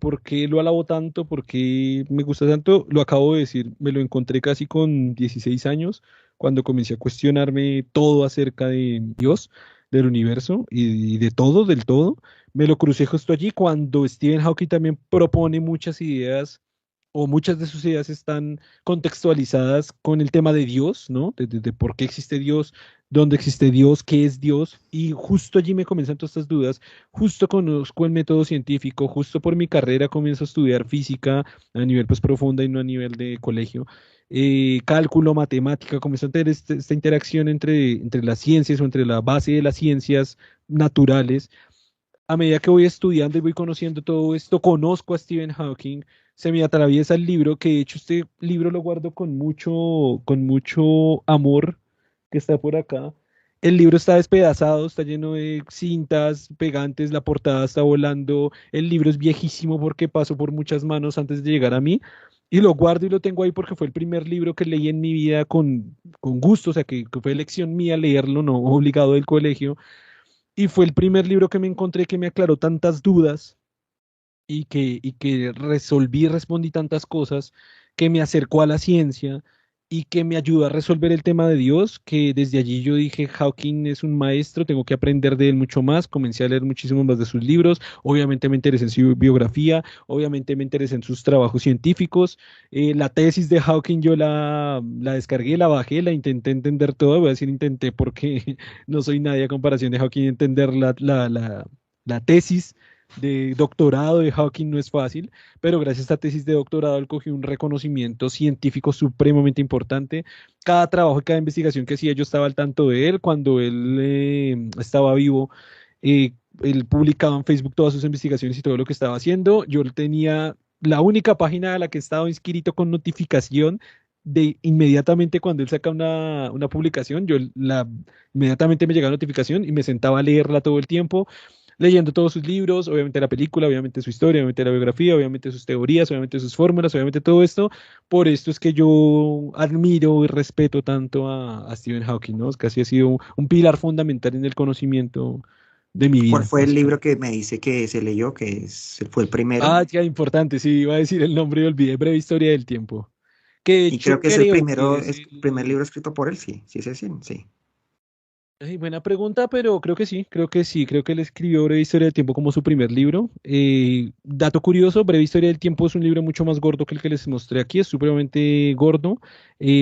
por qué lo alabo tanto, por qué me gusta tanto, lo acabo de decir, me lo encontré casi con 16 años, cuando comencé a cuestionarme todo acerca de Dios, del universo y de todo, del todo. Me lo crucé justo allí cuando Stephen Hawking también propone muchas ideas o muchas de sus ideas están contextualizadas con el tema de Dios, ¿no? De por qué existe Dios, dónde existe Dios, qué es Dios. Y justo allí me comienzan todas estas dudas. Justo conozco el método científico, justo por mi carrera comienzo a estudiar física a nivel pues profunda y no a nivel de colegio. Cálculo, matemática, comienzo a tener esta interacción entre las ciencias o entre la base de las ciencias naturales. A medida que voy estudiando y voy conociendo todo esto, conozco a Stephen Hawking, se me atraviesa el libro, que de hecho este libro lo guardo con mucho amor, que está por acá. El libro está despedazado, está lleno de cintas, pegantes, la portada está volando, el libro es viejísimo porque pasó por muchas manos antes de llegar a mí, y lo guardo y lo tengo ahí porque fue el primer libro que leí en mi vida con gusto, o sea, que fue elección mía leerlo, no obligado del colegio. Y fue el primer libro que me encontré que me aclaró tantas dudas y que resolví, respondí tantas cosas, que me acercó a la ciencia y que me ayudó a resolver el tema de Dios, que desde allí yo dije, Hawking es un maestro, tengo que aprender de él mucho más, comencé a leer muchísimo más de sus libros, obviamente me interesé en su biografía, obviamente me interesé en sus trabajos científicos, la tesis de Hawking yo la descargué, la bajé, la intenté entender toda, voy a decir intenté porque no soy nadie a comparación de Hawking, entender la tesis de doctorado de Hawking no es fácil, pero gracias a esta tesis de doctorado él cogió un reconocimiento científico supremamente importante. Cada trabajo y cada investigación que hacía yo estaba al tanto de él. Cuando él estaba vivo, eh, él publicaba en Facebook todas sus investigaciones y todo lo que estaba haciendo. Yo tenía la única página a la que estaba inscrito con notificación de inmediatamente cuando él saca una publicación, inmediatamente me llegaba la notificación y me sentaba a leerla todo el tiempo leyendo todos sus libros, obviamente la película, obviamente su historia, obviamente la biografía, obviamente sus teorías, obviamente sus fórmulas, obviamente todo esto. Por esto es que yo admiro y respeto tanto a Stephen Hawking, ¿no? Es casi ha sido un pilar fundamental en el conocimiento de mi ¿Cuál vida, fue el libro básicamente. que me dice que se leyó, fue el primero? Ah, ya, importante, sí, iba a decir el nombre y olvidé, Breve Historia del Tiempo. Que de Y hecho creo que es el creo primero, que es es el primer el... libro escrito por él, sí, sí es ese, sí. Ay, buena pregunta, pero creo que sí, creo que sí, creo que él escribió Breve Historia del Tiempo como su primer libro. Dato curioso, Breve Historia del Tiempo es un libro mucho más gordo que el que les mostré aquí, es supremamente gordo,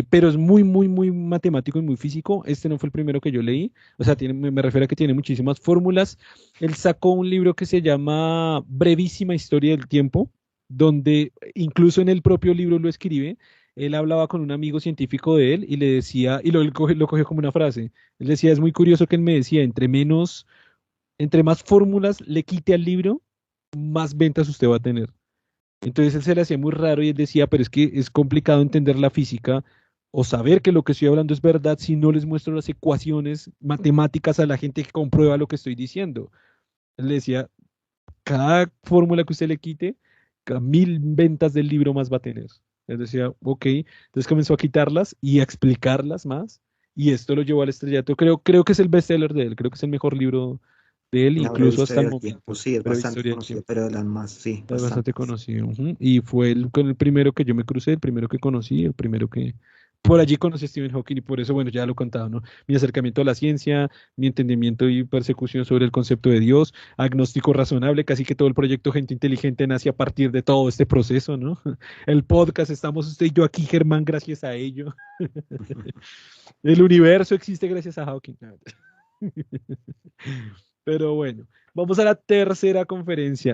pero es muy, muy, muy matemático y muy físico. Este no fue el primero que yo leí, o sea, me refiero a que tiene muchísimas fórmulas. Él sacó un libro que se llama Brevísima Historia del Tiempo, donde incluso en el propio libro lo escribe. Él hablaba con un amigo científico de él y le decía, y lo cogió como una frase. Él decía, es muy curioso que él me decía, entre más fórmulas le quite al libro, más ventas usted va a tener. Entonces él se le hacía muy raro y él decía, pero es que es complicado entender la física o saber que lo que estoy hablando es verdad si no les muestro las ecuaciones matemáticas a la gente que comprueba lo que estoy diciendo. Él le decía, cada fórmula que usted le quite, cada 1000 ventas del libro más va a tener. Él decía, ok, entonces comenzó a quitarlas y a explicarlas más, y esto lo llevó al estrellato. Creo que es el bestseller de él, creo que es el mejor libro de él, Una breve incluso hasta historia el del tiempo, momento. sí, es Breve bastante historia del conocido, tiempo. pero de las más, sí, Es bastante bastante. conocido. Ujú. Y fue con el primero que yo me crucé, el primero que conocí, el primero que... Por allí conocí a Stephen Hawking y por eso, bueno, ya lo he contado, ¿no? Mi acercamiento a la ciencia, mi entendimiento y persecución sobre el concepto de Dios, agnóstico razonable, casi que todo el proyecto Gente Inteligente nace a partir de todo este proceso, ¿no? El podcast, estamos usted y yo aquí, Germán, gracias a ello. El universo existe gracias a Hawking. Pero bueno, vamos a la tercera conferencia.